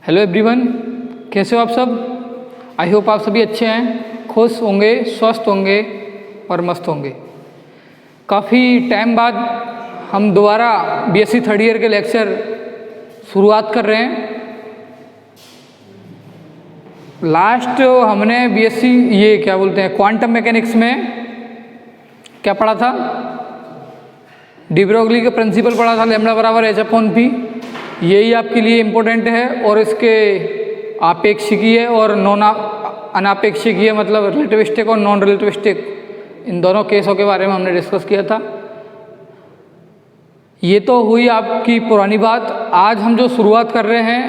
Hello everyone, कैसे हो आप सब। आई होप आप सभी अच्छे हैं, खुश होंगे, स्वस्थ होंगे और मस्त होंगे। काफ़ी टाइम बाद हम दोबारा बीएससी थर्ड ईयर के लेक्चर शुरुआत कर रहे हैं। लास्ट हमने बीएससी ये क्या बोलते हैं क्वांटम मैकेनिक्स में क्या पढ़ा था, डी ब्रोगली का प्रिंसिपल पढ़ा था, लैम्डा बराबर एच अपॉन पी। यही आपके लिए इम्पोर्टेंट है और इसके आपेक्षिकीय और नॉन अनापेक्षिकीय मतलब रिलेटिविस्टिक और नॉन रिलेटिविस्टिक इन दोनों केसों के बारे में हमने डिस्कस किया था। ये तो हुई आपकी पुरानी बात। आज हम जो शुरुआत कर रहे हैं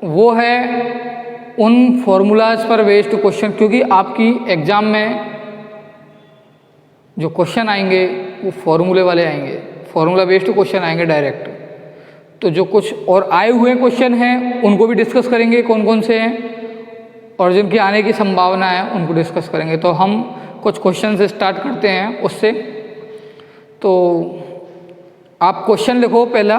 वो है उन फॉर्मूलाज पर बेस्ड क्वेश्चन, क्योंकि आपकी एग्ज़ाम में जो क्वेश्चन आएंगे वो फॉर्मूले वाले आएंगे, फॉर्मूला बेस्ड क्वेश्चन आएंगे डायरेक्ट। तो जो कुछ और आए हुए क्वेश्चन हैं उनको भी डिस्कस करेंगे, कौन कौन से हैं और जिनकी आने की संभावना है उनको डिस्कस करेंगे। तो हम कुछ क्वेश्चन से स्टार्ट करते हैं उससे। तो आप क्वेश्चन लिखो पहला।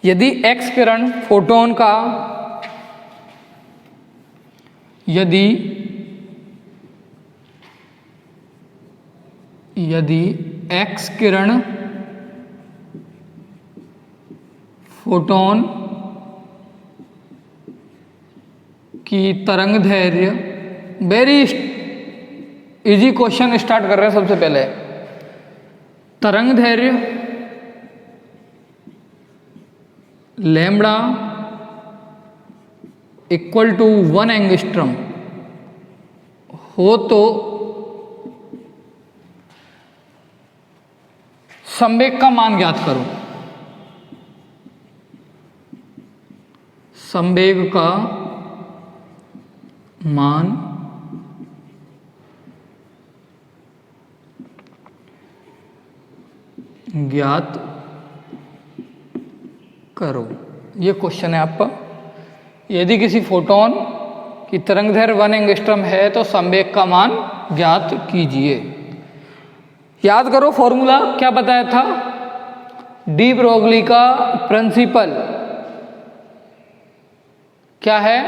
यदि एक्स किरण फोटोन का यदि एक्स किरण फोटोन की तरंग दैर्घ्य, वेरी इजी क्वेश्चन स्टार्ट कर रहे हैं सबसे पहले। तरंग दैर्घ्य लैम्बडा इक्वल टू 1 एंगस्ट्रम हो तो संवेग का मान ज्ञात करो। संवेग का मान ज्ञात करो, ये क्वेश्चन है आपका। यदि किसी फोटोन की तरंग दैर्घ्य 1 एंगस्ट्रम है तो संवेग का मान ज्ञात कीजिए। याद करो फॉर्मूला क्या बताया था, डी ब्रोगली का प्रिंसिपल क्या है,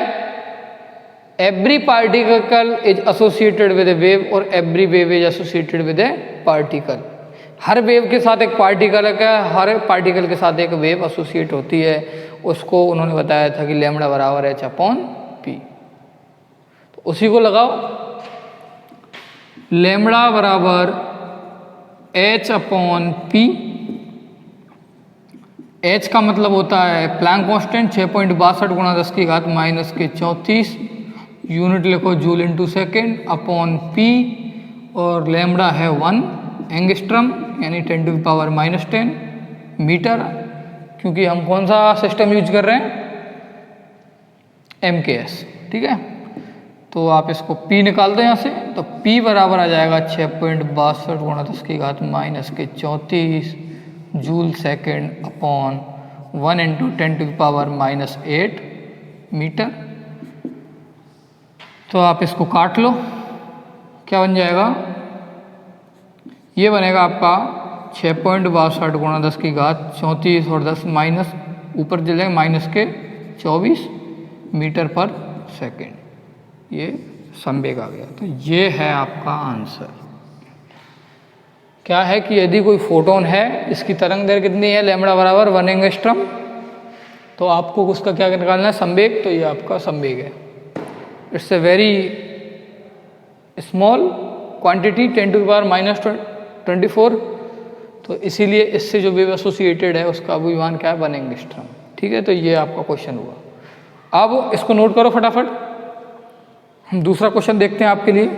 every particle is associated with a wave और every wave is associated with a particle. हर वेव के साथ एक पार्टिकल है, हर पार्टिकल के साथ एक वेव एसोसिएट होती है। उसको उन्होंने बताया था कि लैम्बडा बराबर एच अपॉन पी। तो उसी को लगाओ, लैम्बडा बराबर एच अपॉन पी। एच का मतलब होता है प्लैंक कांस्टेंट 6.62 गुणा 10 की घात माइनस के 34, यूनिट लिखो joule into second, upon P और लैम्बडा है 1 एंगस्ट्रम यानी 10 टू द पावर -10 मीटर। क्योंकि हम कौन सा सिस्टम यूज कर रहे हैं, MKS, ठीक है। तो आप इसको P निकाल दो यहाँ से, तो P बराबर आ जाएगा 6.62 गुणा 10 की घात माइनस के 34 joule second upon 1 into 10 to the power -8 metre. तो आप इसको काट लो, क्या बन जाएगा, ये बनेगा आपका 6.62 गुणा 10 की घात 34 और 10 माइनस ऊपर चले जाएंगे माइनस के 24 मीटर पर सेकेंड। ये संवेग आ गया। तो ये है आपका आंसर। क्या है कि यदि कोई फोटोन है, इसकी तरंग दैर्घ्य कितनी है, लैम्बडा बराबर 1 एंगस्ट्रम, तो आपको उसका क्या निकालना है, संवेग। तो ये आपका संवेग है। It's a very small quantity 10 to the power -24। तो इसीलिए इससे जो वेव एसोसिएटेड है उसका मान क्या है, 1 एंगस्ट्रम, ठीक है। तो ये आपका क्वेश्चन हुआ। अब इसको नोट करो फटाफट, हम दूसरा क्वेश्चन देखते हैं आपके लिए।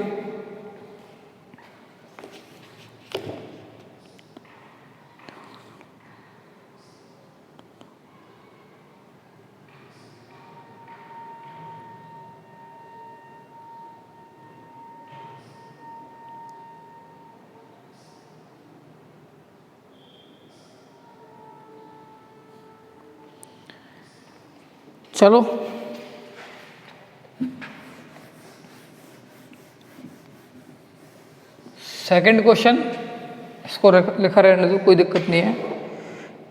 चलो सेकंड क्वेश्चन, इसको लिखा रहने दो, कोई दिक्कत नहीं है।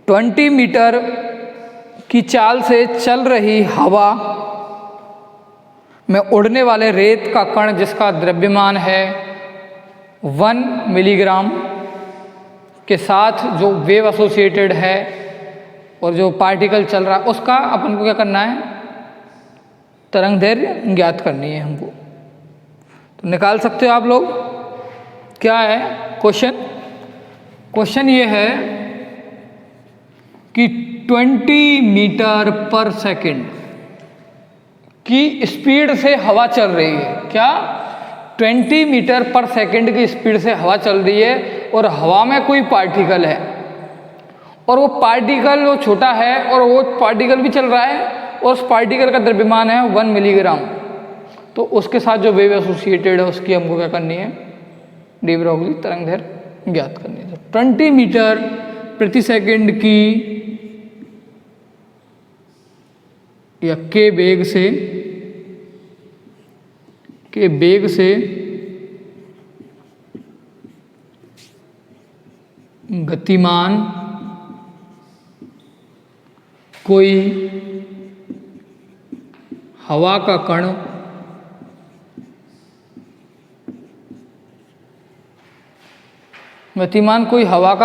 20 मीटर की चाल से चल रही हवा में उड़ने वाले रेत का कण जिसका द्रव्यमान है 1 मिलीग्राम के साथ जो वेव एसोसिएटेड है और जो पार्टिकल चल रहा है उसका अपन को क्या करना है, तरंग दैर्घ्य ज्ञात करनी है हमको। तो निकाल सकते हो आप लोग। क्या है क्वेश्चन? क्वेश्चन ये है कि 20 मीटर पर सेकंड की स्पीड से हवा चल रही है। क्या? 20 मीटर पर सेकंड की स्पीड से हवा चल रही है और हवा में कोई पार्टिकल है और वो पार्टिकल वो छोटा है और वो पार्टिकल भी चल रहा है और उस पार्टिकल का द्रव्यमान है 1 मिलीग्राम। तो उसके साथ जो वेव एसोसिएटेड है उसकी हमको क्या करनी है, डी ब्रोगली तरंग दैर्घ्य ज्ञात करनी है। 20 मीटर प्रति सेकंड की या के वेग से गतिमान कोई हवा का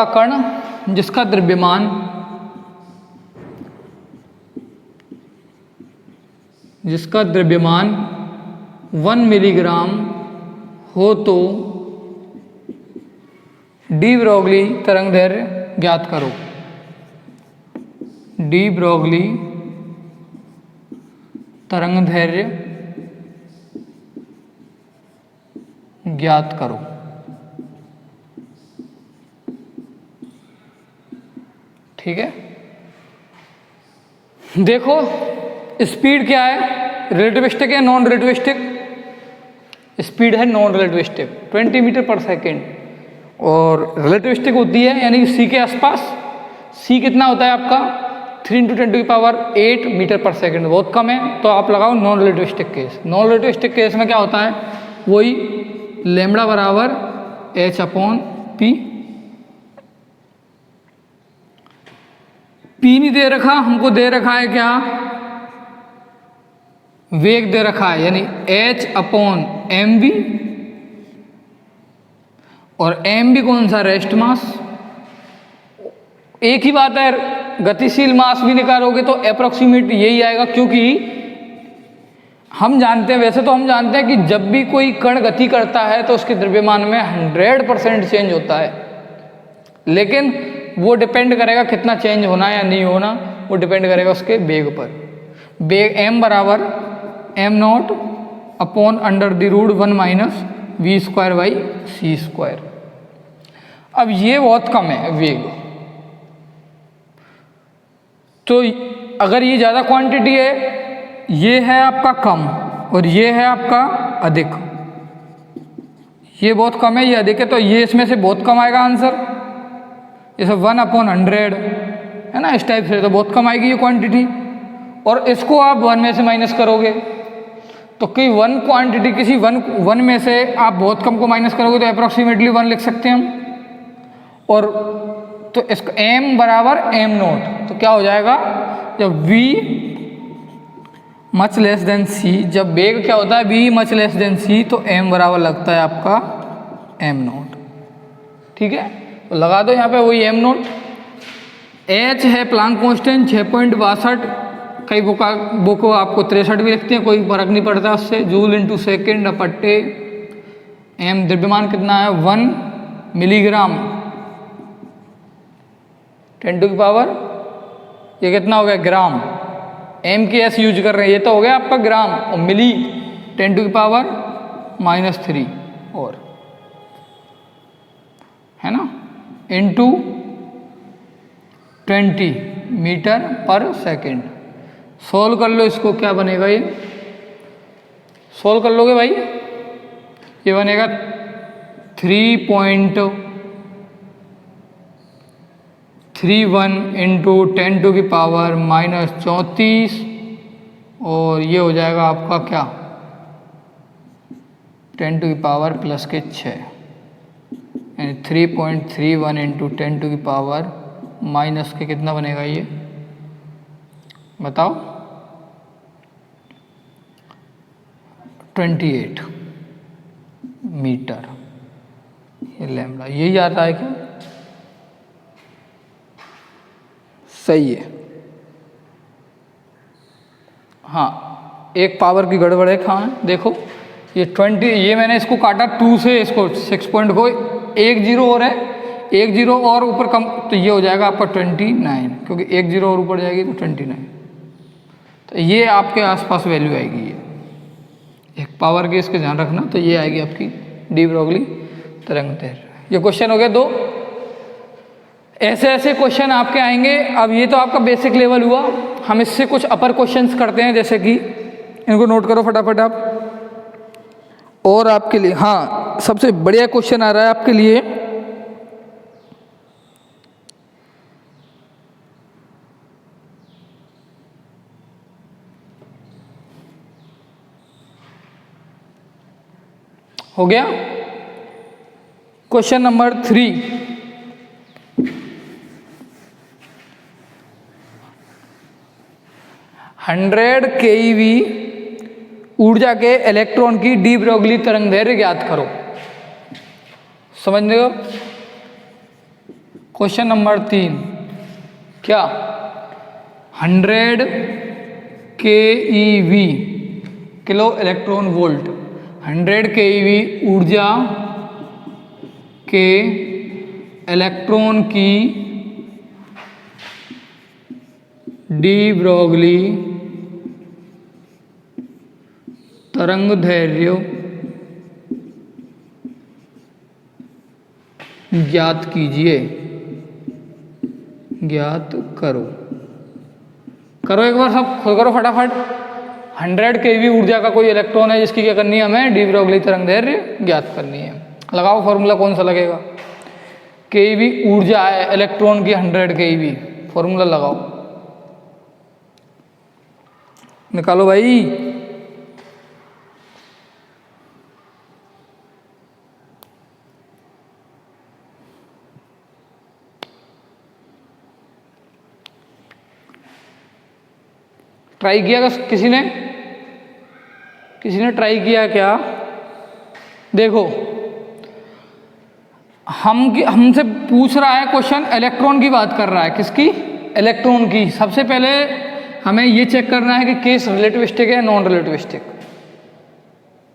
कण जिसका द्रव्यमान 1 मिलीग्राम हो तो डी ब्रोगली तरंग दैर्घ्य ज्ञात करो। डी ब्रोगली तरंग दैर्घ्य ज्ञात करो। ठीक है, देखो स्पीड क्या है, रिलेटिविस्टिक है नॉन रिलेटिविस्टिक? स्पीड है नॉन रिलेटिविस्टिक 20 मीटर पर सेकेंड, और रिलेटिविस्टिक होती है यानी सी के आसपास। सी कितना होता है आपका 3 × 10⁸ मीटर पर सेकेंड, बहुत कम है, तो आप लगाओ non relativistic case. Non relativistic case में क्या होता है, वही लैम्बडा बराबर h/p। पी नहीं दे रखा हमको, दे रखा है क्या, वेग दे रखा है यानी h/mv, और mv कौन सा, रेस्ट मास। एक ही बात है, गतिशील मास भी निकालोगे तो अप्रोक्सीमेट यही आएगा, क्योंकि हम जानते हैं, वैसे तो हम जानते हैं कि जब भी कोई कण गति करता है तो उसके द्रव्यमान में 100% चेंज होता है, लेकिन वो डिपेंड करेगा कितना चेंज होना है या नहीं होना, वो डिपेंड करेगा उसके वेग पर। वेग m बराबर m0/√1 - v²/c²। अब ये बहुत कम है वेग, तो अगर ये ज़्यादा क्वांटिटी है, ये है आपका कम और ये है आपका अधिक, ये बहुत कम है, ये अधिक है, तो ये इसमें से बहुत कम आएगा आंसर। जैसे 1/100 है ना, इस टाइप से तो बहुत कम आएगी ये क्वांटिटी, और इसको आप 1 में से माइनस करोगे तो कोई 1 क्वांटिटी किसी 1 में से आप बहुत कम को माइनस करोगे तो अप्रॉक्सीमेटली 1 लिख सकते हैं हम। और तो इसका m बराबर m0, तो क्या हो जाएगा, जब v much less than c, जब वेग क्या होता है v much less than c, तो m बराबर लगता है आपका m0। ठीक है, तो लगा दो यहाँ पे वही m0। h है प्लांक कांस्टेंट 6.62, कई बुको आपको 63 भी लिखते हैं, कोई फर्क नहीं पड़ता उससे। जूल इंटू सेकेंड अपट्टे m द्रव्यमान कितना है 1 मिलीग्राम 10⁻, ये कितना हो गया ग्राम, m की s यूज कर रहे हैं, ये तो हो गया आपका ग्राम, और मिली 10⁻³ और है ना, इंटू 20 मीटर पर सेकेंड। सोल्व कर लो इसको, क्या बनेगा, ये सोल्व कर लोगे भाई, ये बनेगा 3.31 × 10⁻⁻34, और ये हो जाएगा आपका क्या 10⁻+6। यानी 3.31 इंटू 10 टू की पावर माइनस के कितना बनेगा ये बताओ 28 मीटर। ये लैम्बडा यही आता है क्या? सही है। हाँ एक पावर की गड़बड़ है। कहाँ है देखो ये 20, ये मैंने इसको काटा 2 से, इसको 6 पॉइंट को एक जीरो और है, एक जीरो और ऊपर कम तो ये हो जाएगा आपका 29, क्योंकि एक जीरो और ऊपर जाएगी तो 29। तो ये आपके आसपास वैल्यू आएगी। ये एक पावर के इसके ध्यान रखना, तो ये आएगी आपकी डी ब्रोगली तरंग दैर्घ्य। ये क्वेश्चन हो गया 2। ऐसे ऐसे क्वेश्चन आपके आएंगे। अब ये तो आपका बेसिक लेवल हुआ, हम इससे कुछ अपर क्वेश्चंस करते हैं, जैसे कि इनको नोट करो फटाफट आप। और आपके लिए हाँ सबसे बढ़िया क्वेश्चन आ रहा है आपके लिए, हो गया क्वेश्चन नंबर 3। हंड्रेड केईवी ऊर्जा के इलेक्ट्रॉन की डी ब्रोगली तरंग दैर्घ्य ज्ञात करो। समझ रहे हो? क्वेश्चन नंबर 3 क्या 100 केईवी किलो इलेक्ट्रॉन वोल्ट, 100 केईवी ऊर्जा के इलेक्ट्रॉन की डी ब्रोगली तरंग दैर्घ्य ज्ञात कीजिए। ज्ञात करो। करो एक बार सब खुद करो फटाफट। 100 केवी ऊर्जा का कोई इलेक्ट्रॉन है जिसकी क्या करनी है हमें डी ब्रोगली तरंग दैर्घ्य ज्ञात करनी है। लगाओ फॉर्मूला कौन सा लगेगा। केवी ऊर्जा है इलेक्ट्रॉन की 100 केवी, फॉर्मूला लगाओ निकालो भाई। ट्राई किया किसी ने? किसी ने ट्राई किया क्या? देखो हमसे पूछ रहा है क्वेश्चन, इलेक्ट्रॉन की बात कर रहा है। किसकी? इलेक्ट्रॉन की। सबसे पहले हमें ये चेक करना है कि केस रिलेटिविस्टिक है नॉन रिलेटिविस्टिक।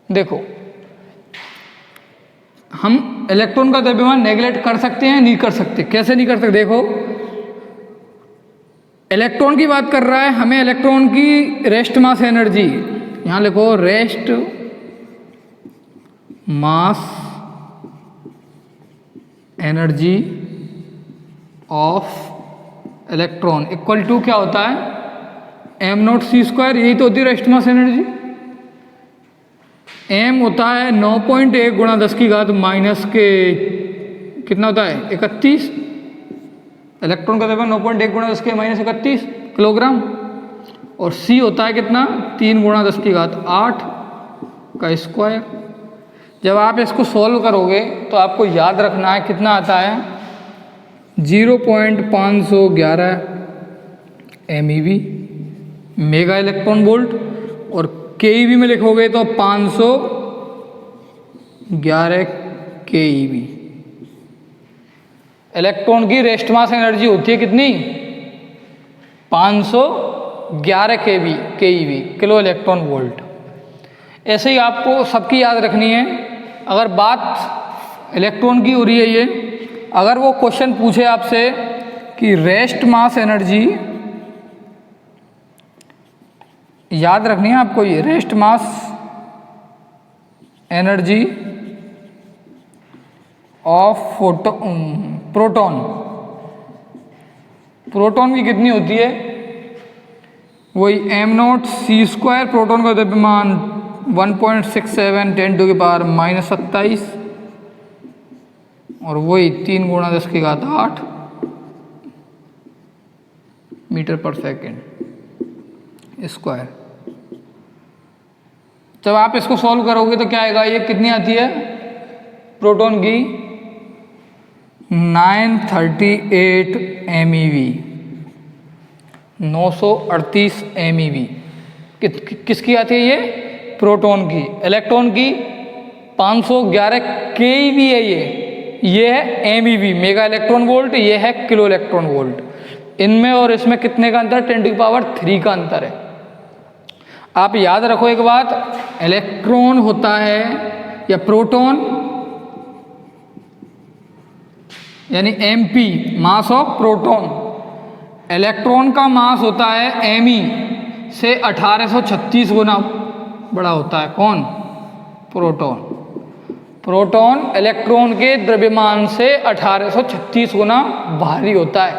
देखो हम इलेक्ट्रॉन का द्रव्यमान नेगलेक्ट कर सकते हैं, नहीं कर सकते। कैसे नहीं कर सकते? देखो इलेक्ट्रॉन की बात कर रहा है, हमें इलेक्ट्रॉन की रेस्ट मास एनर्जी, यहां लिखो rest mass energy of electron equal to क्या होता है m0c²। यही तो होती है रेस्ट मास एनर्जी। m होता है 9.1 गुणा 10 की घात माइनस के कितना होता है 31। इलेक्ट्रॉन का द्रव्यमान 9.1 गुणा 10 के माइनस 31 किलोग्राम। और c होता है कितना 3 गुणा 10 की घात 8 का स्क्वायर। जब आप इसको सॉल्व करोगे तो आपको याद रखना है कितना आता है 0.511 MeV मेगा इलेक्ट्रॉन वोल्ट। और KeV में लिखोगे तो 511 KeV। इलेक्ट्रॉन की रेस्ट मास एनर्जी होती है कितनी 511 KeV किलो इलेक्ट्रॉन वोल्ट। ऐसे ही आपको सबकी याद रखनी है। अगर बात इलेक्ट्रॉन की हो रही है ये, अगर वो क्वेश्चन पूछे आपसे कि रेस्ट मास एनर्जी, याद रखनी है आपको ये rest mass energy of proton. Proton की कितनी होती है वही m0c²। प्रोटॉन का द्रव्यमान 1.67 10 टू की पावर -27 और वही 3 गुणा 10 की घात 8 मीटर पर सेकेंड स्क्वायर। जब आप इसको सॉल्व करोगे तो क्या आएगा, ये कितनी आती है प्रोटॉन की 938 MeV, 938 MeV किसकी आती है? ये प्रोटॉन की। इलेक्ट्रॉन की 511 keV है ये है MeV, मेगा इलेक्ट्रॉन वोल्ट, ये है किलो इलेक्ट्रॉन वोल्ट। इनमें और इसमें कितने का अंतर? 10⁻³ का अंतर है। आप याद रखो एक बात, इलेक्ट्रॉन होता है या प्रोटॉन यानी MP, mass of proton. Electron का मास होता है Me से 1836 गुना बड़ा होता है। कौन? प्रोटॉन। प्रोटॉन इलेक्ट्रॉन के द्रव्यमान से 1836 गुना भारी होता है।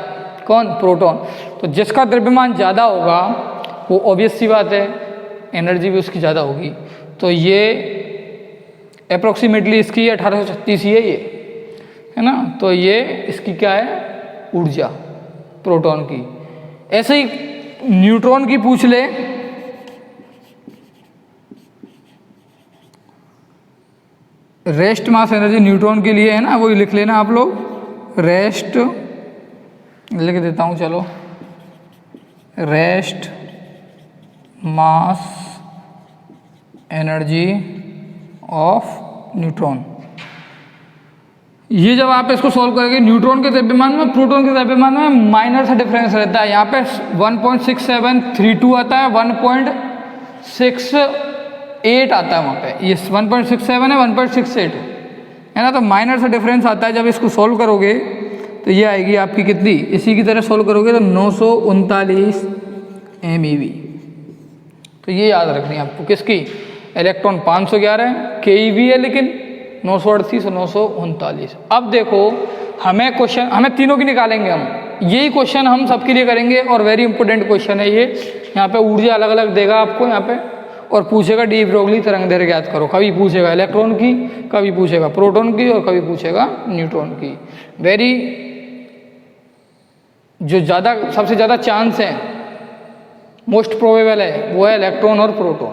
कौन? प्रोटॉन। तो जिसका द्रव्यमान ज़्यादा होगा वो ऑब्वियस सी बात है एनर्जी भी उसकी ज़्यादा होगी। तो ये अप्रोक्सीमेटली इसकी 1836 ही है ना। तो ये इसकी क्या है? ऊर्जा प्रोटॉन की। ऐसे ही न्यूट्रॉन की पूछ ले, रेस्ट मास एनर्जी न्यूट्रॉन के लिए है ना, वही लिख लेना आप लोग। रेस्ट लिख देता हूँ, चलो। Rest mass energy of neutron. ये जब आप इसको सॉल्व करेंगे, न्यूट्रॉन के द्रव्यमान में प्रोटॉन के द्रव्यमान में माइनर सा डिफरेंस रहता है। यहाँ पे 1.6732 आता है, 1.68 आता है वहाँ पे। ये 1.67 है, 1.68 है ना। तो माइनर सा डिफरेंस आता है। जब इसको सॉल्व करोगे तो ये आएगी आपकी कितनी? इसी की तरह सॉल्व करोगे तो 939 MeV। तो ये याद रखनी है आपको। किसकी? इलेक्ट्रॉन 511 keV है, लेकिन 938 और 939। अब देखो हमें क्वेश्चन, हमें तीनों की निकालेंगे हम। यही क्वेश्चन हम सबके लिए करेंगे और वेरी इंपॉर्टेंट क्वेश्चन है ये। यहाँ पे ऊर्जा अलग अलग देगा आपको यहाँ पे, और पूछेगा डी ब्रोगली तरंगदैर्घ्य ज्ञात करो। कभी पूछेगा इलेक्ट्रॉन की, कभी पूछेगा प्रोटॉन की, और कभी पूछेगा न्यूट्रॉन की। वेरी जो ज़्यादा, सबसे ज़्यादा चांस है, मोस्ट प्रोबेबल है, वो है इलेक्ट्रॉन और प्रोटॉन।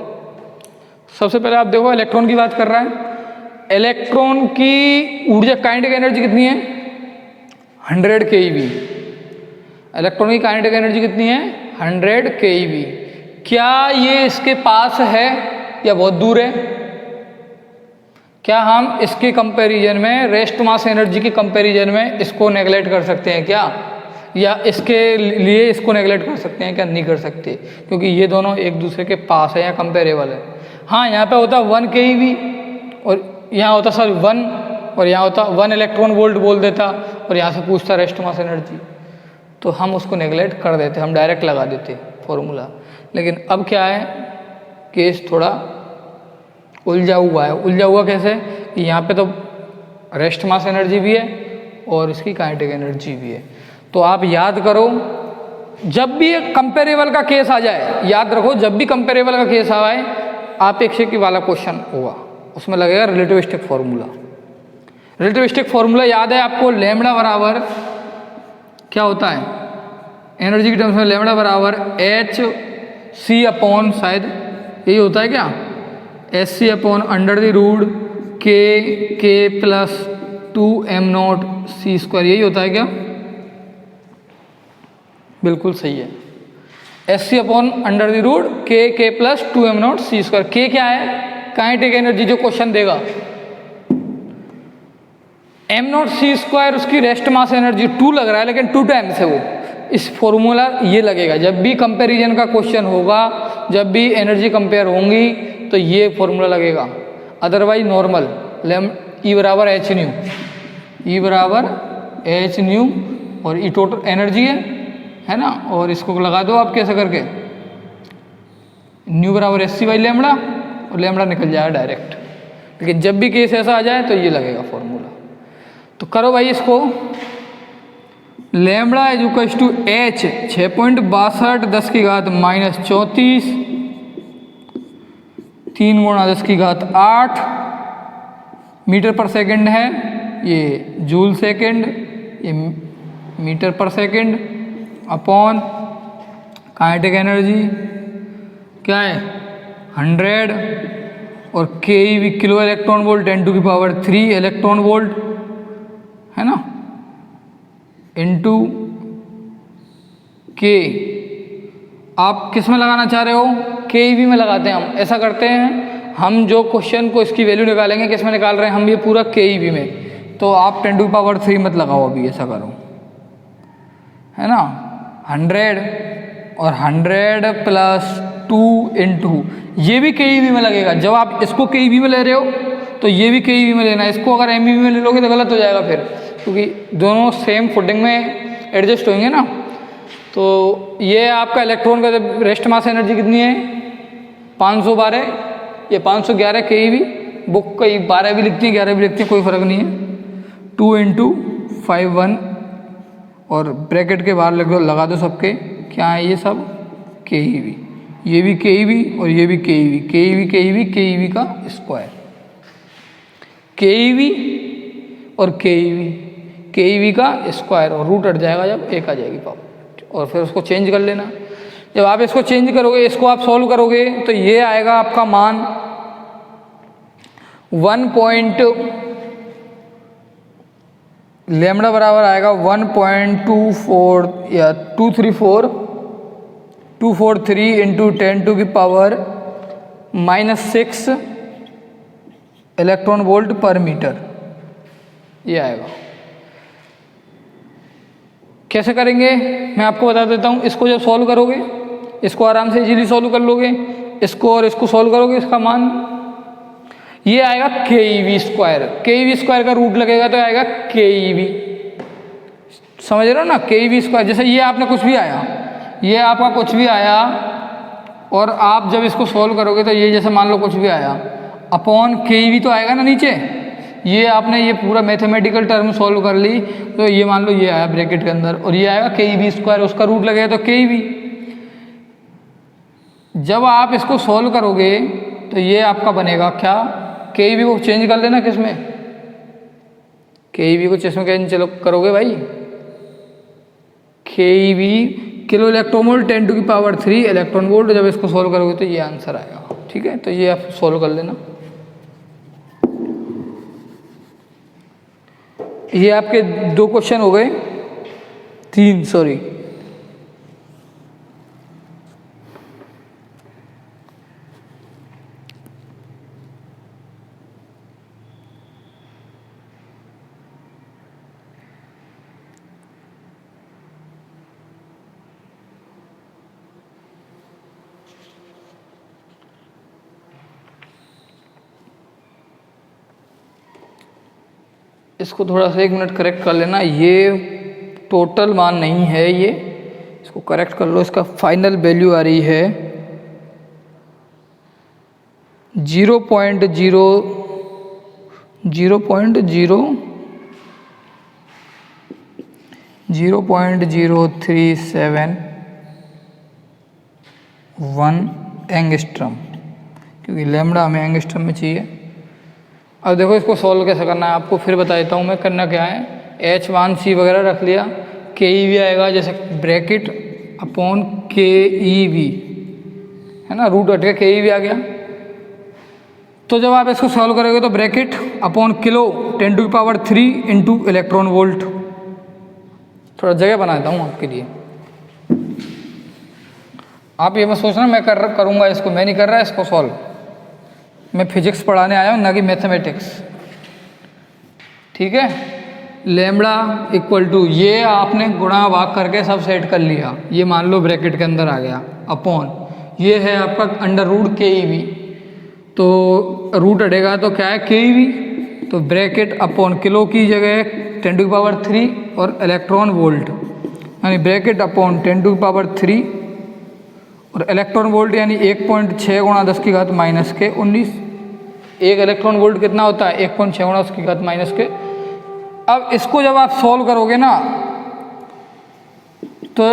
सबसे पहले आप देखो इलेक्ट्रॉन की बात कर रहा है। इलेक्ट्रॉन की ऊर्जा काइनेटिक एनर्जी कितनी है? 100 keV। इलेक्ट्रॉन की काइनेटिक एनर्जी कितनी है? 100 keV। क्या ये इसके पास है या बहुत दूर है? क्या हम इसके कंपैरिजन में, रेस्ट मास एनर्जी के कंपैरिजन में इसको नेगलेक्ट कर सकते हैं क्या? या इसके लिए इसको नेगलेक्ट कर सकते हैं क्या? नहीं कर सकते, क्योंकि ये दोनों एक दूसरे के पास है या कंपेरेबल है। हाँ, यहाँ पे होता 1 keV और यहाँ होता सर 1, और यहाँ होता 1 इलेक्ट्रॉन वोल्ट बोल देता, और यहाँ से पूछता रेस्ट मास एनर्जी, तो हम उसको नेगलेक्ट कर देते, हम डायरेक्ट लगा देते फॉर्मूला। लेकिन अब क्या है, केस थोड़ा उलझा हुआ है। उलझा हुआ कैसे? यहाँ पे तो रेस्ट मास एनर्जी भी है और इसकी काइनेटिक एनर्जी भी है। तो आप याद करो, जब भी एक कंपेरेबल का केस आ जाए, याद रखो जब भी कंपेरेबल का केस आए, आप एक की वाला क्वेश्चन होगा, उसमें लगेगा रिलेटिविस्टिक फार्मूला। रिलेटिविस्टिक फार्मूला याद है आपको? लैम्बडा बराबर क्या होता है एनर्जी की टर्म्स में? लैम्बडा बराबर hc अपॉन, शायद यही होता है क्या, hc upon √k k + 2m0c², यही होता है क्या? बिल्कुल सही है, hc upon √k k + 2m0c²। k क्या है? काइनेटिक एनर्जी जो क्वेश्चन देगा। m0c² उसकी रेस्ट मास एनर्जी 2 लग रहा है, लेकिन 2 टाइम्स है वो। इस फॉर्मूला ये लगेगा जब भी कंपैरिजन का क्वेश्चन होगा, जब भी एनर्जी कंपेयर होंगी तो ये फॉर्मूला लगेगा। अदरवाइज नॉर्मल E बराबर h न्यू, E बराबर h न्यू, और E टोटल एनर्जी है ना, और इसको लगा दो आप कैसे करके, न्यू बराबर hc/λ, और लैम्बडा निकल जाएगा डायरेक्ट। लेकिन जब भी केस ऐसा आ जाए तो ये लगेगा फॉर्मूला। तो करो भाई इसको, लैम्बडा = h 6.62 10 की घात -34 3 × 10 की घात 8 मीटर पर सेकंड है, ये जूल सेकंड, ये मीटर पर सेकंड, अपॉन काइनेटिक एनर्जी क्या है 100, और keV kilo electron volt 10⁻³ electron volt है ना। इंटू के, आप किस में लगाना चाह रहे हो, के ई वी में लगाते हैं हम। ऐसा करते हैं, हम जो क्वेश्चन को इसकी वैल्यू निकालेंगे किस में निकाल रहे हैं हम, ये पूरा के ई वी में। तो आप 10⁻³ मत लगाओ अभी, ऐसा करो, है ना। 100 और 100 प्लस 2 इंटू, ये भी के ई वी में लगेगा। जब आप इसको के ई वी में ले रहे हो तो ये भी के ई वी में लेना है। इसको अगर एम ई वी में ले लोगे तो गलत हो जाएगा फिर, क्योंकि दोनों सेम फुटिंग में एडजस्ट होंगे ना। तो ये आपका इलेक्ट्रॉन का रेस्ट मास एनर्जी कितनी है, 512, ये 511 के ई वी। बुक कई 12 भी लिखती है, 11 भी लिखती है, कोई फ़र्क नहीं है। 2 इंटू 51 और ब्रैकेट के बाहर लगा दो सबके, क्या है ये सब, के ई वी। ये भी के ई वी और ये भी के ई वी, के ई वी, के ई वी, के ई वी का स्क्वायर, के ई वी और के ई वी, के ई वी का स्क्वायर, और रूट हट जाएगा जब, एक आ जाएगी पावर, और फिर उसको चेंज कर लेना। जब आप इसको चेंज करोगे, इसको आप सॉल्व करोगे तो ये आएगा आपका मान 1. बराबर आएगा 1.24 या 243 इंटू 10⁻⁻6 इलेक्ट्रॉन वोल्ट पर मीटर, ये आएगा। कैसे करेंगे मैं आपको बता देता हूँ। इसको जब सॉल्व करोगे, इसको आराम से इजीली सॉल्व कर लोगे, इसको और इसको सॉल्व करोगे, इसका मान ये आएगा के ई वी स्क्वायर। के ई वी स्क्वायर का रूट लगेगा तो आएगा के ई वी, समझ रहे हो ना, के ई वी स्क्वायर। जैसे ये आपने कुछ भी आया, ये आपका कुछ भी आया, और आप जब इसको सॉल्व करोगे तो ये जैसे मान लो कुछ भी आया, अपॉन के ई वी तो आएगा ना नीचे। ये आपने ये पूरा मैथमेटिकल टर्म सॉल्व कर ली, तो ये मान लो ये आया ब्रैकेट के अंदर, और ये आएगा के ई वी स्क्वायर, उसका रूट लगेगा तो के ई वी। जब आप इसको सॉल्व करोगे तो ये आपका बनेगा क्या, के ई वी को चेंज कर लेना किस में, के ई वी को चेंज में चलो करोगे भाई, के E V kilo electron volt 10⁻³ electron volt. जब इसको सॉल्व करोगे तो ये आंसर आएगा, ठीक है। तो ये आप सॉल्व कर लेना। ये आपके 2 क्वेश्चन हो गए, 3 सॉरी। इसको थोड़ा सा 1 मिनट करेक्ट कर लेना, ये टोटल मान नहीं है, ये इसको करेक्ट कर लो। इसका फाइनल वैल्यू आ रही है 0.037 एंगस्ट्रम, क्योंकि लैम्बडा हमें एंगस्ट्रम में चाहिए। अब देखो इसको सॉल्व कैसे करना है, आपको फिर बता देता हूँ मैं। करना क्या है, H1C वगैरह रख लिया, के ई वी आएगा जैसे ब्रैकेट अपॉन के ई वी, है ना, रूट हट के के ई वी आ गया। तो जब आप इसको सॉल्व करोगे तो bracket upon kilo 10⁻³ into electron volt. थोड़ा जगह बना देता हूँ आपके लिए, आप ये मत सोचना मैं करूँगा इसको, मैं नहीं कर रहा इसको सॉल्व। मैं फिजिक्स पढ़ाने आया हूँ, ना कि मैथमेटिक्स, ठीक है। लैम्बडा इक्वल टू, ये आपने गुणा भाग करके सब सेट कर लिया, ये मान लो ब्रैकेट के अंदर आ गया, अपॉन ये है आपका अंडर रूट के ई वी। तो रूट हटेगा तो क्या है, के ई वी। तो ब्रैकेट अपॉन किलो की जगह 10⁻³ और इलेक्ट्रॉन वोल्ट, यानी ब्रैकेट अपॉन 10⁻³ और इलेक्ट्रॉन वोल्ट यानी 1.6 × 10⁻⁻19। एक इलेक्ट्रॉन वोल्ट कितना होता है, 1.6 × 10⁻⁻19। अब इसको जब आप सॉल्व करोगे ना तो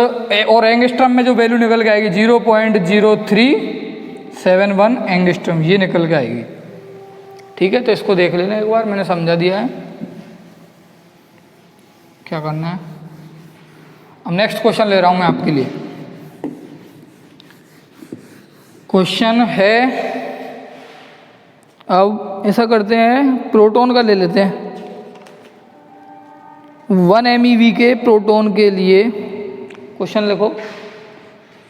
और एंगस्ट्रम में जो वैल्यू निकल के आएगी 0.0371 एंगस्ट्रम, ये निकल के आएगी, ठीक है। तो इसको देख लेना एक बार, मैंने समझा दिया है क्या करना है। अब नेक्स्ट क्वेश्चन ले रहा हूँ मैं आपके लिए। क्वेश्चन है, अब ऐसा करते हैं, प्रोटॉन का ले लेते हैं। 1 MeV के प्रोटॉन के लिए क्वेश्चन लिखो,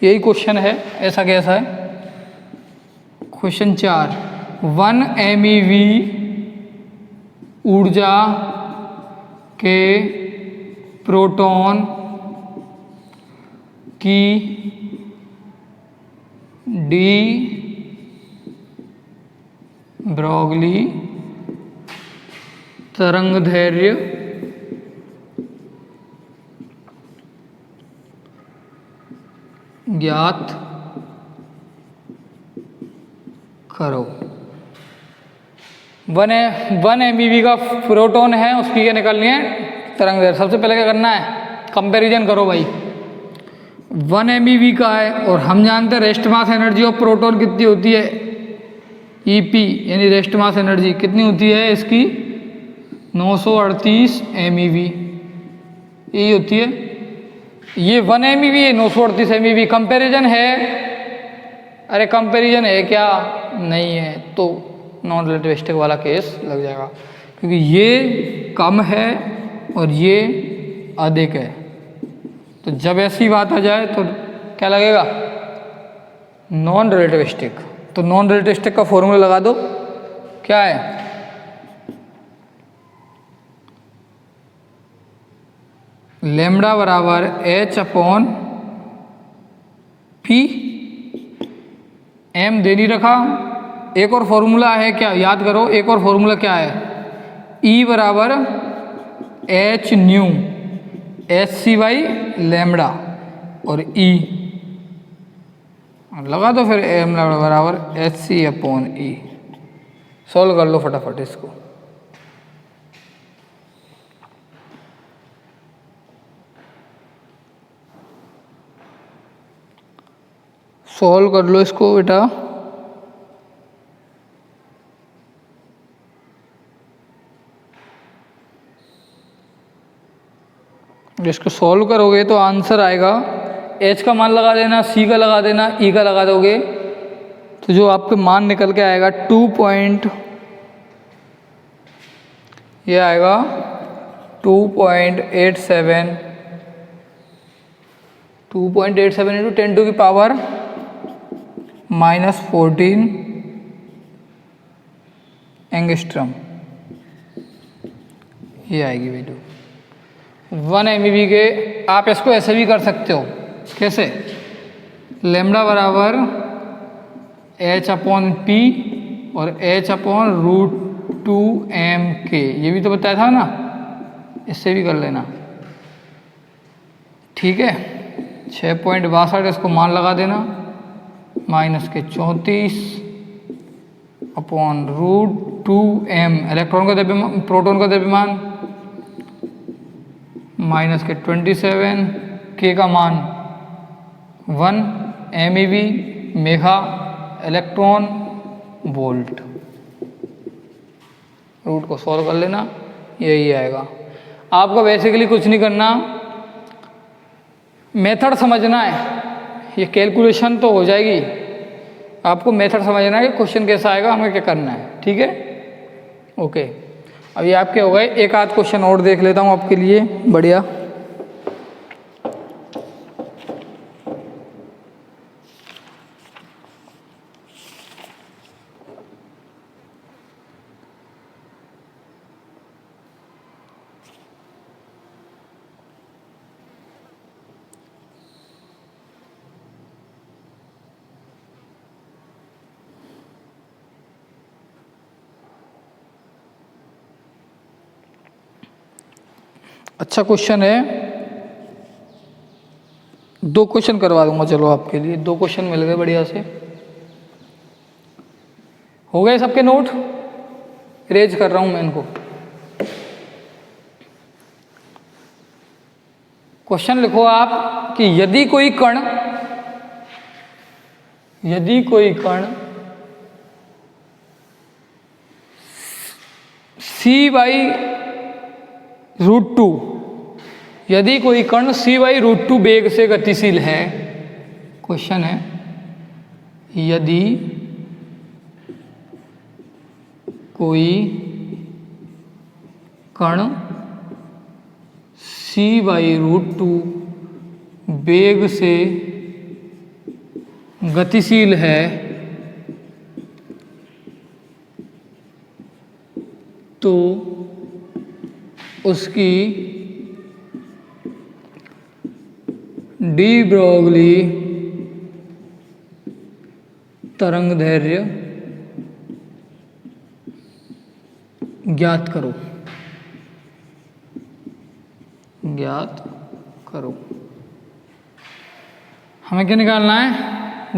यही क्वेश्चन है, ऐसा कैसा है। क्वेश्चन 4, 1 MeV ऊर्जा के प्रोटॉन की डी ब्रोगली तरंगदैर्घ्य ज्ञात करो। 1 MeV का प्रोटॉन है, उसकी क्या निकालनी है, तरंगदैर्घ्य। सबसे पहले क्या करना है, कंपैरिजन करो भाई। 1 MeV का है और हम जानते हैं rest mass energy of proton कितनी होती है, EP यानी रेस्ट मास एनर्जी कितनी होती है इसकी, 938 MeV, यही होती है। ये 1 MeV है, 938 MeV। कंपैरिजन है, अरे कंपैरिजन है क्या, नहीं है, तो नॉन रिलेटिविस्टिक वाला केस लग जाएगा, क्योंकि ये कम है और ये अधिक है। तो जब ऐसी बात आ जाए तो क्या लगेगा, नॉन रिलेटिविस्टिक। तो नॉन रिलेटिविस्टिक का फॉर्मूला लगा दो, क्या है, लैम्बडा बराबर H/P, M दे नहीं रखा। एक और फॉर्मूला है क्या, याद करो, एक और फॉर्मूला क्या है, E बराबर H न्यू, HC/, लैम्बडा और E लगा दो, फिर M बराबर HC/E। सॉल्व कर लो फटाफट इसको। सॉल्व कर लो इसको बेटा। इसको सॉल्व करोगे तो आंसर आएगा, H का मान लगा देना, C का लगा देना, E का लगा दोगे तो जो आपके मान निकल के आएगा 2 ये आएगा 2.87 इंटू 10⁻⁻14 एंगस्ट्रम, ये आएगी वैल्यू 1 MeV के। आप इसको ऐसे भी कर सकते हो, कैसे, लैम्बडा बराबर H/P और H/√2m के, ये भी तो बताया था ना, इससे भी कर लेना, ठीक है। 6.62 इसको मान लगा देना, -34/√2m इलेक्ट्रॉन का द्रव्यमान, प्रोटॉन का द्रव्यमान, -27, के का मान 1 MeV mega electron volt. Root को सॉल्व कर लेना, यही आएगा। आपको बेसिकली कुछ नहीं करना, मेथड समझना है, ये कैलकुलेशन तो हो जाएगी, आपको मेथड समझना है कि क्वेश्चन कैसा आएगा, हमें क्या करना है, ठीक है, ओके। अब ये आपके हो गए, एक आध क्वेश्चन और देख लेता हूँ आपके लिए, बढ़िया। अच्छा क्वेश्चन है, 2 क्वेश्चन करवा दूंगा, चलो आपके लिए 2 क्वेश्चन मिल गए बढ़िया से। हो गए सबके नोट, इरेज कर रहा हूं मैं इनको। क्वेश्चन लिखो आप कि यदि कोई कण C/√2, यदि कोई कण C/√2 वेग से गतिशील है, क्वेश्चन है यदि कोई कण c/√2 वेग से गतिशील है तो उसकी डी ब्रोगली तरंगदैर्घ्य ज्ञात करो। ज्ञात करो। हमें क्या निकालना है?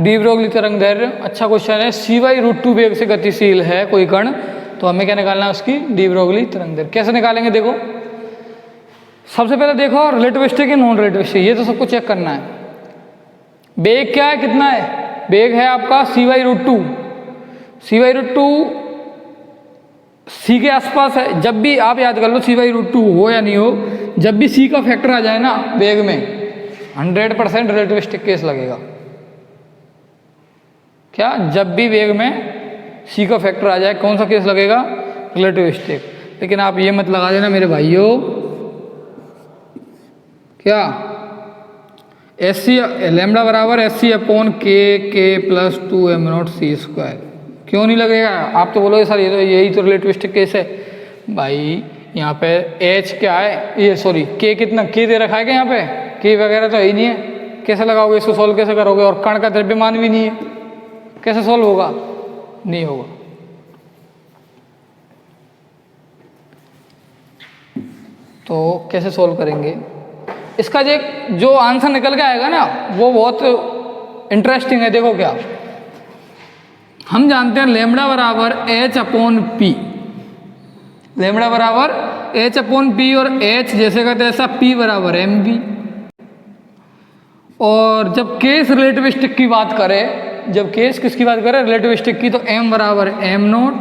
डी ब्रोगली तरंगदैर्घ्य। अच्छा क्वेश्चन है। c/√2 वेग से गतिशील है कोई कण, तो हमें क्या निकालना है? उसकी डी ब्रोगली तरंगदैर्घ्य। कैसे निकालेंगे? देखो, सबसे पहले देखो रिलेटिविस्टिक या नॉन रिलेटिविस्टिक, ये तो सबको चेक करना है। वेग क्या है, कितना है? वेग है आपका c/√2। c/√2 c के आसपास है। जब भी आप याद कर लो c/√2 हो या नहीं हो, जब भी c का फैक्टर आ जाए ना वेग में, 100% रिलेटिविस्टिक केस लगेगा। क्या? जब भी वेग में c का फैक्टर आ जाए, कौन सा केस लगेगा? रिलेटिविस्टिक। लेकिन आप ये मत लगा देना मेरे भाइयों, क्या एस सी लैम्डा बराबर SC/K+2m0c²। क्यों नहीं लगेगा? आप तो बोलोगे सर ये तो यही तो रिलेटिविस्टिक केस है। भाई यहाँ पे h क्या है, ये सॉरी k कितना, k दे रखा है क्या यहाँ पे? k वगैरह तो है ही नहीं है। कैसे लगाओगे इसको? सॉल्व कैसे करोगे? और कण का द्रव्यमान भी नहीं है, कैसे सॉल्व होगा? नहीं होगा। तो कैसे सॉल्व करेंगे? इसका जो आंसर निकल के आएगा ना वो बहुत इंटरेस्टिंग है। देखो क्या, हम जानते हैं लैम्डा बराबर h/p। लैम्डा बराबर h/p और h जैसे का तैसा p बराबर mv। और जब केस रिलेटिविस्टिक की बात करें, जब केस किसकी बात करें? रिलेटिविस्टिक की, तो m बराबर m0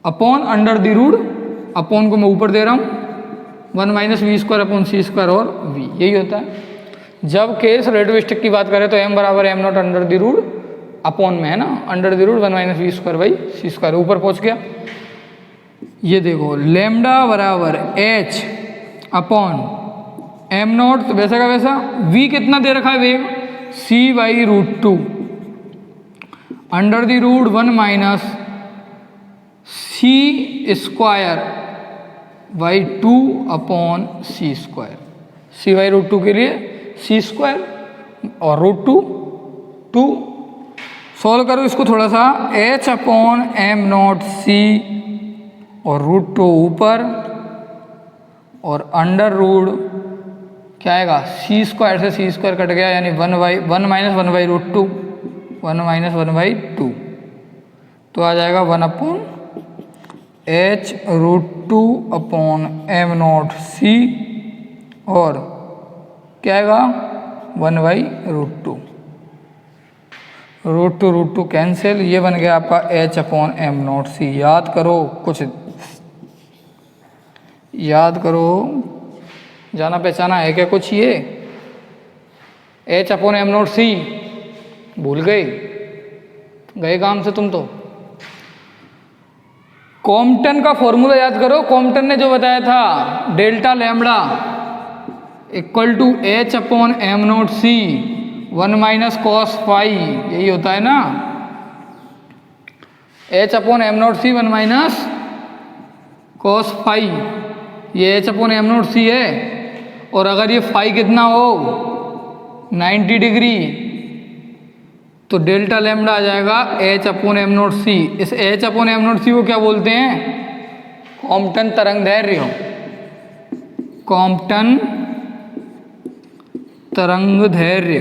upon under the root, upon को मैं ऊपर दे रहा हूँ, 1 - v²/c² और v, यही होता है। जब केस रिलेटिविस्टिक की बात करें तो m बराबर m0 under the root, upon में है ना, अंडर द रूट 1 - v²/c², ऊपर पहुंच गया। ये देखो लैम्डा बराबर h/m0, तो वैसा का वैसा। v कितना दे रखा है वेग? c/√2 under the root 1 - c²/2/c²। c/√2 के लिए c² और √2 2। सॉल्व करो इसको थोड़ा सा। h/m0c और √2 ऊपर और अंडर रूट क्या आएगा? c² से c² कट गया, यानी 1 - 1/√2, 1 - 1/2, तो आ जाएगा 1/h√2/m0c और क्या आएगा? 1/√2। √2 कैंसिल, ये बन गया आपका h/m0c। याद करो, कुछ याद करो, जाना पहचाना है क्या कुछ? ये h/m0c भूल गए काम से तुम तो। कॉम्पटन का फॉर्मूला याद करो। कॉम्पटन ने जो बताया था, delta lambda equal to h/m0c 1 - cos phi, यही होता है ना। h/m0c 1 - cos phi, ये h/m0c है। और अगर ये phi कितना हो 90 डिग्री, तो डेल्टा लैम्डा आ जाएगा h/m0c। इस h/m0c को क्या बोलते हैं? कॉम्पटन तरंगदैर्घ्य। कॉम्पटन तरंगदैर्घ्य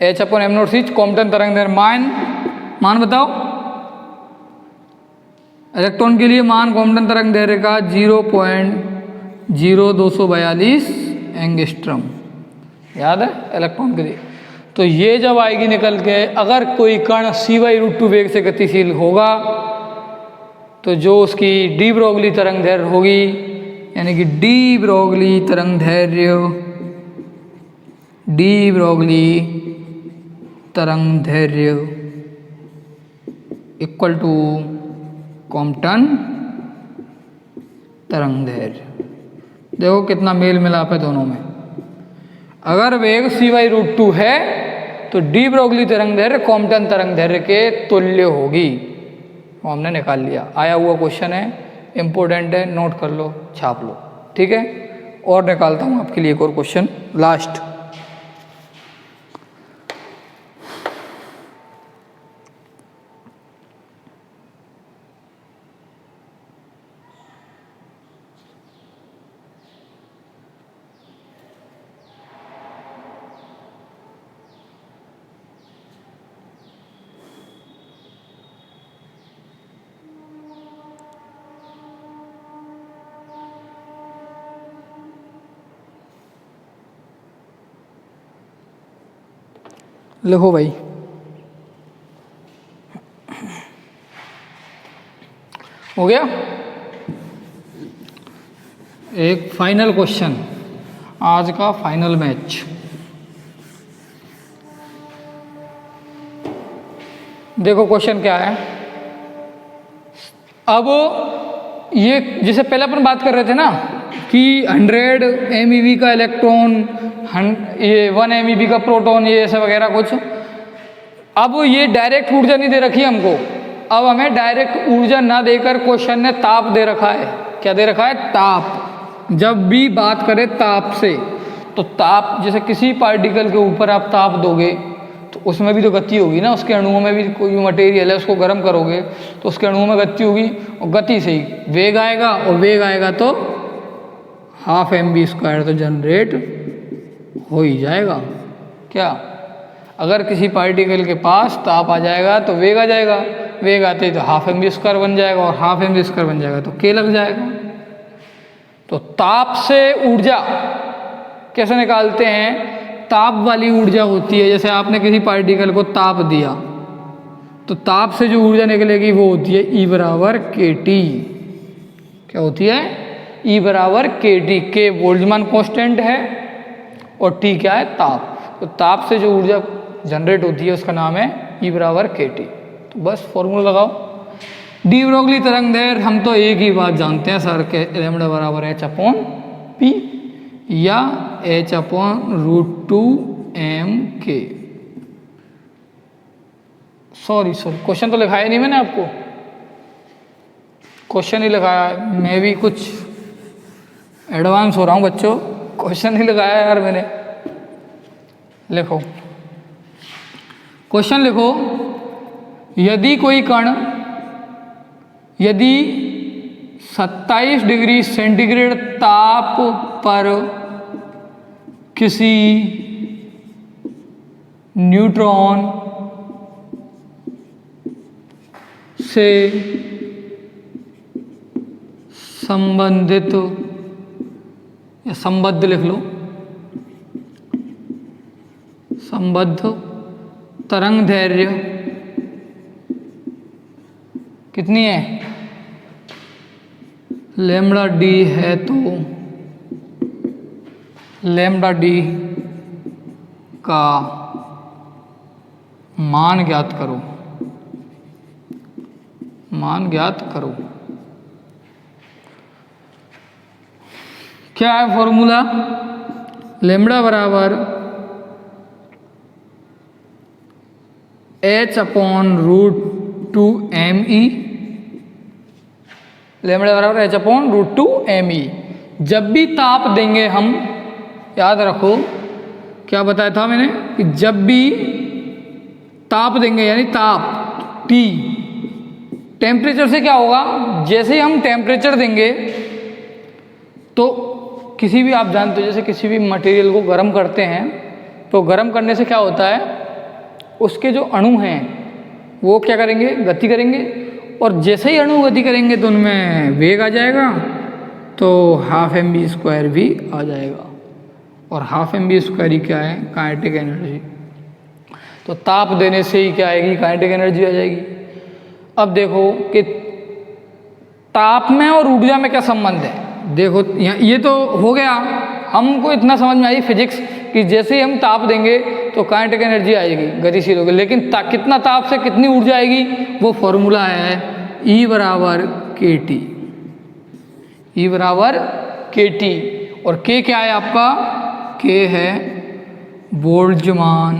h/m0c कॉम्पटन तरंगदैर्घ्य। मान बताओ इलेक्ट्रॉन के लिए। मान कॉम्पटन तरंगदैर्घ्य का 0.0242 एंगस्ट्रॉम, याद है इलेक्ट्रॉन के लिए। तो ये जब आएगी निकल के, अगर कोई कण c/√2 वेग से गतिशील होगा तो जो उसकी डी ब्रोगली तरंगदैर्घ्य होगी, यानी कि डी ब्रोगली तरंगदैर्घ्य इक्वल टू कॉम्पटन तरंग दैर्घ्य। देखो कितना मेल मिलाप है दोनों में। अगर वेग c/√2 है तो डी ब्रोगली तरंग दैर्घ्य कॉम्पटन तरंग दैर्घ्य के तुल्य होगी। वो हमने निकाल लिया। आया हुआ क्वेश्चन है, इम्पोर्टेंट है, नोट कर लो, छाप लो, ठीक है। और निकालता हूँ आपके लिए एक और क्वेश्चन, लास्ट। लिखो भाई। हो गया। एक फाइनल क्वेश्चन, आज का फाइनल मैच। देखो क्वेश्चन क्या है। अब ये जैसे पहले अपन बात कर रहे थे ना कि 100 MeV का इलेक्ट्रॉन, ये 1 MeV का प्रोटॉन, ये ऐसे वगैरह कुछ। अब ये डायरेक्ट ऊर्जा नहीं दे रखी हमको। अब हमें डायरेक्ट ऊर्जा ना देकर क्वेश्चन ने ताप दे रखा है। क्या दे रखा है? ताप। जब भी बात करें ताप से, तो ताप, जैसे किसी पार्टिकल के ऊपर आप ताप दोगे तो उसमें भी तो गति होगी ना, उसके अणुओं में भी कोई मटेरियल है, उसको गर्म करोगे तो उसके अणुओं में गति होगी, और गति से ही वेग आएगा, और वेग आएगा तो 12 mv² तो जनरेट हो ही जाएगा। क्या? अगर किसी पार्टिकल के पास ताप आ जाएगा तो वेग आ जाएगा, वेग आते ही तो 12 mv² बन जाएगा, और 12 mv² बन जाएगा तो k लग जाएगा। तो ताप से ऊर्जा कैसे निकालते हैं? ताप वाली ऊर्जा होती है, जैसे आपने किसी पार्टिकल को ताप दिया तो ताप से जो ऊर्जा निकलेगी वो होती है E बराबर kT। क्या होती है? E बराबर kT। K बोल्ट्जमान कांस्टेंट है और T क्या है? ताप। तो ताप से जो ऊर्जा जनरेट होती है उसका नाम है E बराबर kT। तो बस फॉर्मूला लगाओ। डी ब्रोगली तरंग दैर्घ्य हम तो एक ही बात जानते हैं सर के, लैम्ब्डा बराबर h/p या h/√2m/k। सॉरी क्वेश्चन तो लिखाया नहीं मैंने आपको, क्वेश्चन ही लगाया। मैं भी कुछ एडवांस हो रहा हूँ बच्चों, क्वेश्चन ही लगाया यार मैंने। लिखो क्वेश्चन, लिखो। यदि कोई कण, यदि 27 डिग्री सेंटीग्रेड ताप पर किसी न्यूट्रॉन से संबंधित, या संबद्ध लिख लो, संबद्ध तरंग दैर्घ्य कितनी है? लैम्ब्डा डी है, तो लैम्ब्डा डी का मान ज्ञात करो, मान ज्ञात करो। क्या है फॉर्मूला? लैम्ब्डा बराबर h/√2me, लैम्ब्डा बराबर h/√2me। जब भी ताप देंगे हम, याद रखो क्या बताया था मैंने, कि जब भी ताप देंगे, यानी ताप T, टेम्परेचर से क्या होगा? जैसे ही हम टेम्परेचर देंगे तो किसी भी, आप जानते हो जैसे किसी भी मटेरियल को गर्म करते हैं तो गर्म करने से क्या होता है, उसके जो अणु हैं वो क्या करेंगे? गति करेंगे, और जैसे ही अणु गति करेंगे तो उनमें वेग आ जाएगा, तो 12 mv² भी आ जाएगा। और 12 mv² ही क्या है? Kinetic energy. तो ताप देने से ही क्या आएगी? काइनेटिक एनर्जी आ जाएगी। अब देखो कि ताप में और ऊर्जा में क्या संबंध है। देखो ये तो हो गया, हमको इतना समझ में आई फिजिक्स कि जैसे ही हम ताप देंगे तो काइनेटिक एनर्जी आएगी, गतिशील होगी। लेकिन कितना ताप से कितनी ऊर्जा आएगी, वो फॉर्मूला है E बराबर kT। E बराबर KT, और K क्या है आपका? K है बोल्ट्जमान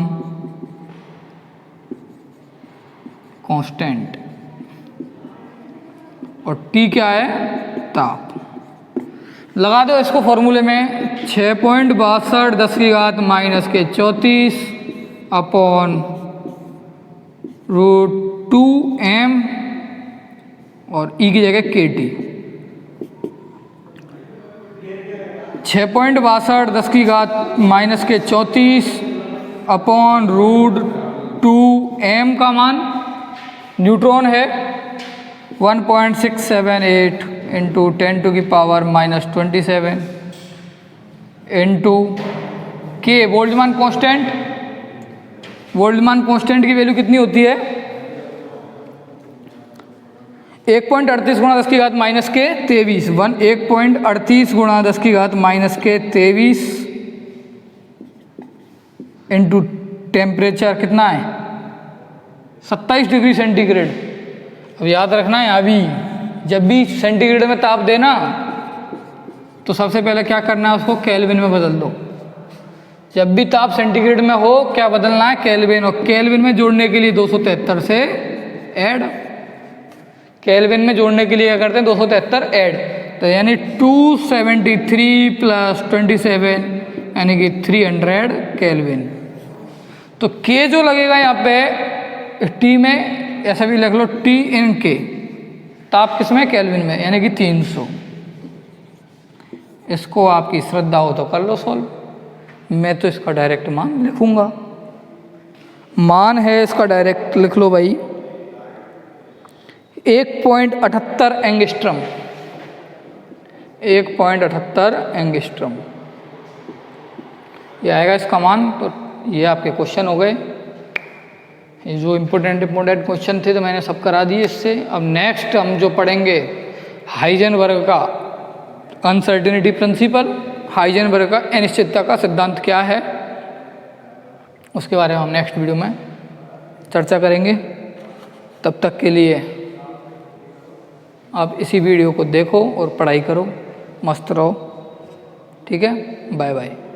कांस्टेंट, और T क्या है? ताप। लगा दो इसको फॉर्मूले में, 6.62 10 की घात माइनस के 34 अपॉन √2m और E की जगह KT। 6.62 10 की घात माइनस के 34 अपॉन √2m का मान न्यूट्रॉन है 1.678 into 10⁻⁻27 into K Boltzmann constant. Boltzmann constant की वैल्यू कितनी होती है? 1.38 गुणा 10 की घात माइनस के 23, 1.38 गुणा 10 की घात माइनस के 23 इंटू टेम्परेचर कितना है? 27 डिग्री सेंटीग्रेड। अब याद रखना है, अभी जब भी सेंटीग्रेड में ताप देना तो सबसे पहले क्या करना है, उसको केल्विन में बदल दो। जब भी ताप सेंटीग्रेड में हो क्या बदलना है? केल्विन, और केल्विन में जोड़ने के लिए 273 से ऐड, केल्विन में जोड़ने के लिए क्या करते हैं? 273 ऐड, तो यानी 273 प्लस 27 यानी कि 300 केल्विन। तो K जो लगेगा यहाँ पे T में, ऐसा भी लिख लो T इन K, ताप किसमें? केल्विन में, यानी कि 300। इसको आपकी श्रद्धा हो तो कर लो सॉल्व, मैं तो इसका डायरेक्ट मान लिखूंगा। मान है इसका डायरेक्ट लिख लो भाई, 1.78 एंगस्ट्रम, 1.78 एंगस्ट्रम ये आएगा इसका मान। तो ये आपके क्वेश्चन हो गए, ये जो इम्पोर्टेंट क्वेश्चन थे तो मैंने सब करा दिए इससे। अब नेक्स्ट हम जो पढ़ेंगे हाइजेनबर्ग का अनसर्टेनिटी प्रिंसिपल, हाइजेनबर्ग का अनिश्चितता का सिद्धांत क्या है, उसके बारे में हम नेक्स्ट वीडियो में चर्चा करेंगे। तब तक के लिए आप इसी वीडियो को देखो और पढ़ाई करो, मस्त रहो, ठीक है, बाय बाय।